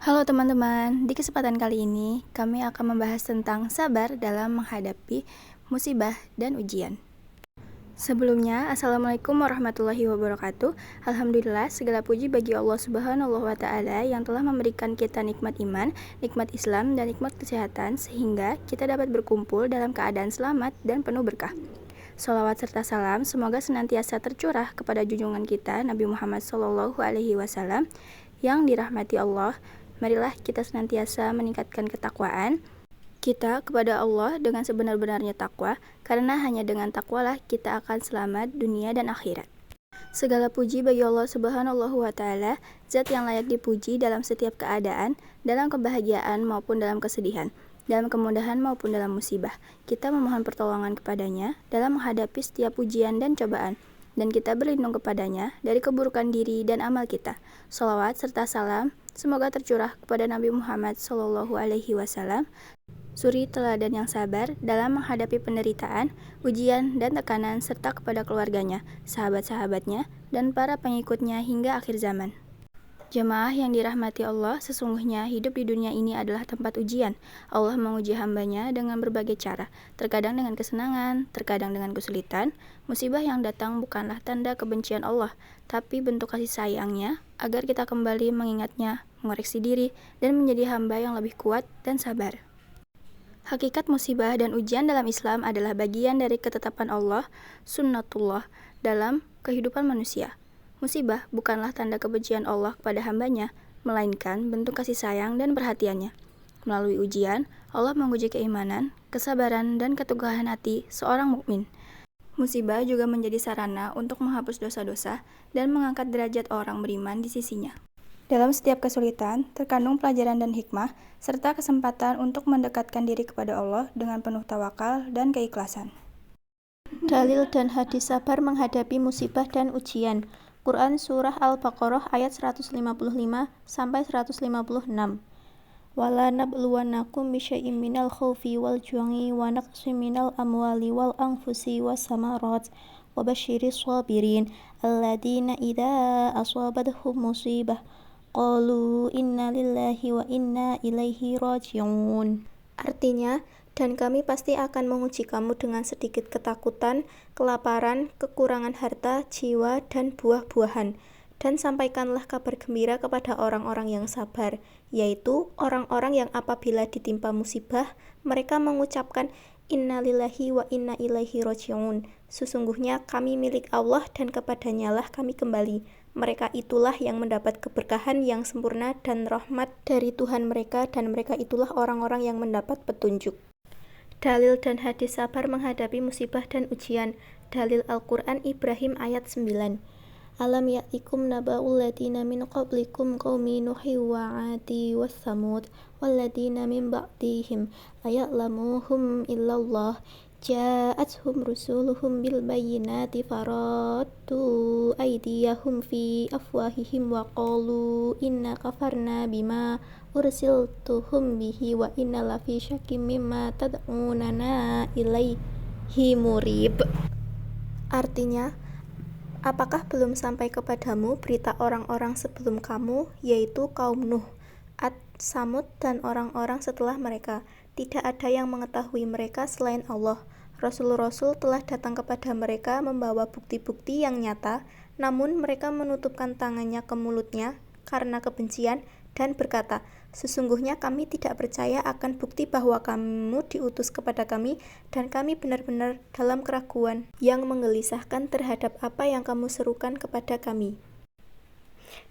Halo teman-teman, di kesempatan kali ini kami akan membahas tentang sabar dalam menghadapi musibah dan ujian. Sebelumnya, Assalamualaikum warahmatullahi wabarakatuh. Alhamdulillah, segala puji bagi Allah Subhanahu wa Ta'ala yang telah memberikan kita nikmat iman, nikmat Islam, dan nikmat kesehatan, sehingga kita dapat berkumpul dalam keadaan selamat dan penuh berkah. Sholawat serta salam semoga senantiasa tercurah kepada junjungan kita Nabi Muhammad SAW yang dirahmati Allah. Marilah kita senantiasa meningkatkan ketakwaan kita kepada Allah dengan sebenar-benarnya takwa, karena hanya dengan takwalah kita akan selamat dunia dan akhirat. Segala puji bagi Allah Subhanahu wa Ta'ala, zat yang layak dipuji dalam setiap keadaan, dalam kebahagiaan maupun dalam kesedihan, dalam kemudahan maupun dalam musibah. Kita memohon pertolongan kepadanya dalam menghadapi setiap ujian dan cobaan, dan kita berlindung kepadanya dari keburukan diri dan amal kita. Sholawat serta salam semoga tercurah kepada Nabi Muhammad SAW, suri teladan yang sabar dalam menghadapi penderitaan, ujian, dan tekanan, serta kepada keluarganya, sahabat-sahabatnya, dan para pengikutnya hingga akhir zaman. Jemaah yang dirahmati Allah, sesungguhnya hidup di dunia ini adalah tempat ujian. Allah menguji hambanya dengan berbagai cara, terkadang dengan kesenangan, terkadang dengan kesulitan. Musibah yang datang bukanlah tanda kebencian Allah, tapi bentuk kasih sayangnya agar kita kembali mengingatnya, mengoreksi diri, dan menjadi hamba yang lebih kuat dan sabar. Hakikat musibah dan ujian dalam Islam adalah bagian dari ketetapan Allah, sunnatullah, dalam kehidupan manusia. Musibah bukanlah tanda kebencian Allah kepada hambanya, melainkan bentuk kasih sayang dan perhatiannya. Melalui ujian, Allah menguji keimanan, kesabaran, dan keteguhan hati seorang mukmin. Musibah juga menjadi sarana untuk menghapus dosa-dosa dan mengangkat derajat orang beriman di sisinya. Dalam setiap kesulitan, terkandung pelajaran dan hikmah, serta kesempatan untuk mendekatkan diri kepada Allah dengan penuh tawakal dan keikhlasan. Dalil dan hadis sabar menghadapi musibah dan ujian. Quran Surah Al-Baqarah ayat 155 sampai 156. Wala nabluwannakum bisyai'im minal khaufi wal ju'i wa naqsin minal amwali wal anfusi was samarat wa basyiris sabirin alladzina idza asabathum musibah qalu inna lillahi wa inna ilaihi raji'un. Artinya, dan kami pasti akan menguji kamu dengan sedikit ketakutan, kelaparan, kekurangan harta, jiwa, dan buah-buahan. Dan sampaikanlah kabar gembira kepada orang-orang yang sabar, yaitu orang-orang yang apabila ditimpa musibah, mereka mengucapkan Inna lillahi wa inna ilaihi raji'un. Sesungguhnya kami milik Allah dan kepadanya lah kami kembali. Mereka itulah yang mendapat keberkahan yang sempurna dan rahmat dari Tuhan mereka, dan mereka itulah orang-orang yang mendapat petunjuk. Dalil dan hadis sabar menghadapi musibah dan ujian. Dalil Al-Quran Ibrahim ayat 9. Alam ya'tikum naba'ul ladina min qablikum qaumi nuhi wa 'adi was samud walladina min ba'dihim la ya'lamuhum illallah ja'atuhum rusuluhum bil bayyinati faraddu aydiyahum fi afwahihim wa qalu inna kafarna bima ursiltuhum bihi wa inna lafi syakim mimma tad'unana ilaihi murib. Artinya, apakah belum sampai kepadamu berita orang-orang sebelum kamu, yaitu kaum Nuh, Ad, Samud, dan orang-orang setelah mereka? Tidak ada yang mengetahui mereka selain Allah. Rasul-rasul telah datang kepada mereka membawa bukti-bukti yang nyata, namun mereka menutupkan tangannya ke mulutnya karena kebencian dan berkata, sesungguhnya kami tidak percaya akan bukti bahwa kamu diutus kepada kami, dan kami benar-benar dalam keraguan yang menggelisahkan terhadap apa yang kamu serukan kepada kami.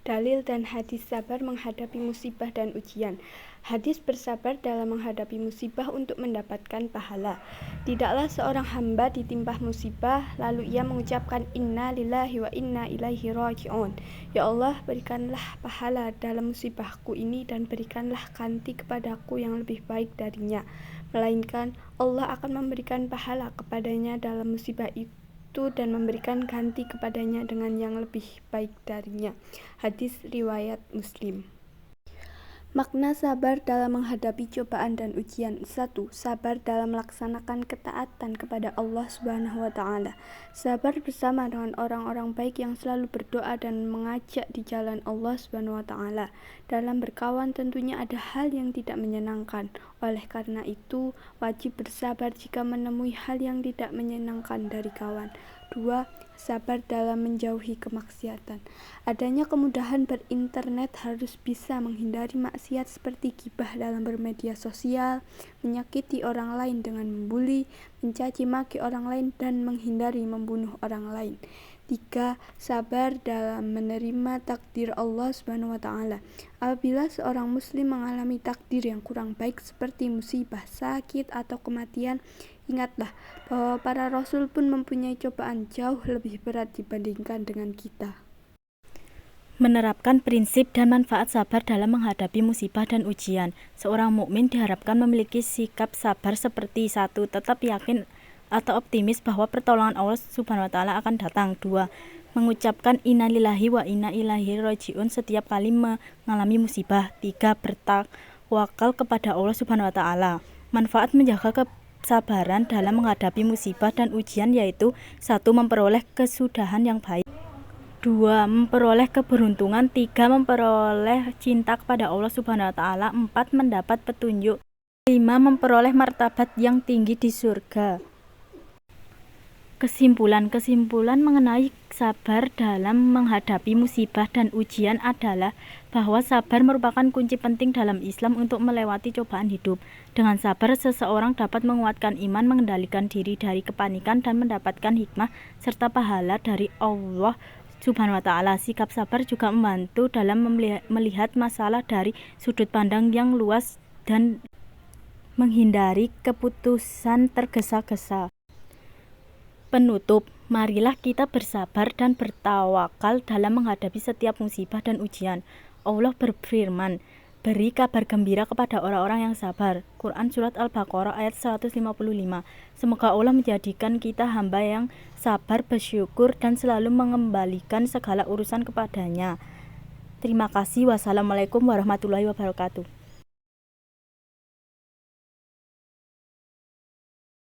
Dalil dan hadis sabar menghadapi musibah dan ujian. Hadis bersabar dalam menghadapi musibah untuk mendapatkan pahala. Tidaklah seorang hamba ditimpa musibah lalu ia mengucapkan Inna lillahi wa inna ilaihi raji'un. Ya Allah, berikanlah pahala dalam musibahku ini dan berikanlah ganti kepadaku yang lebih baik darinya. Melainkan Allah akan memberikan pahala kepadanya dalam musibah itu dan memberikan ganti kepadanya dengan yang lebih baik darinya. Hadis riwayat Muslim. Makna sabar dalam menghadapi cobaan dan ujian. 1. Sabar dalam melaksanakan ketaatan kepada Allah Subhanahu wa taala. Sabar bersama dengan orang-orang baik yang selalu berdoa dan mengajak di jalan Allah Subhanahu wa taala. Dalam berkawan tentunya ada hal yang tidak menyenangkan. Oleh karena itu, wajib bersabar jika menemui hal yang tidak menyenangkan dari kawan. 2. Sabar dalam menjauhi kemaksiatan. Adanya kemudahan berinternet harus bisa menghindari maksiat seperti gibah dalam bermedia sosial, menyakiti orang lain dengan membuli, mencaci maki orang lain, dan menghindari membunuh orang lain. 3. Sabar dalam menerima takdir Allah Subhanahu wa taala. Apabila seorang muslim mengalami takdir yang kurang baik seperti musibah, sakit, atau kematian, ingatlah bahwa para rasul pun mempunyai cobaan jauh lebih berat dibandingkan dengan kita. Menerapkan prinsip dan manfaat sabar dalam menghadapi musibah dan ujian. Seorang mukmin diharapkan memiliki sikap sabar seperti 1. Tetap yakin atau optimis bahwa pertolongan Allah Subhanahu wa taala akan datang. 2. Mengucapkan innalillahi wa inna ilaihi rajiun setiap kali mengalami musibah. 3. Bertawakal kepada Allah Subhanahu wa taala. Manfaat menjaga kesabaran dalam menghadapi musibah dan ujian yaitu 1. Memperoleh kesudahan yang baik. 2. Memperoleh keberuntungan. 3. Memperoleh cinta kepada Allah Subhanahu wa taala. 4. Mendapat petunjuk. 5. Memperoleh martabat yang tinggi di surga. Kesimpulan mengenai sabar dalam menghadapi musibah dan ujian adalah bahwa sabar merupakan kunci penting dalam Islam untuk melewati cobaan hidup. Dengan sabar, seseorang dapat menguatkan iman, mengendalikan diri dari kepanikan, dan mendapatkan hikmah serta pahala dari Allah Subhanahu wa taala. Sikap sabar juga membantu dalam melihat masalah dari sudut pandang yang luas dan menghindari keputusan tergesa-gesa. Penutup, marilah kita bersabar dan bertawakal dalam menghadapi setiap musibah dan ujian. Allah berfirman, beri kabar gembira kepada orang-orang yang sabar. Quran Surat Al-Baqarah ayat 155. Semoga Allah menjadikan kita hamba yang sabar, bersyukur, dan selalu mengembalikan segala urusan kepadanya. Terima kasih. Wassalamualaikum warahmatullahi wabarakatuh.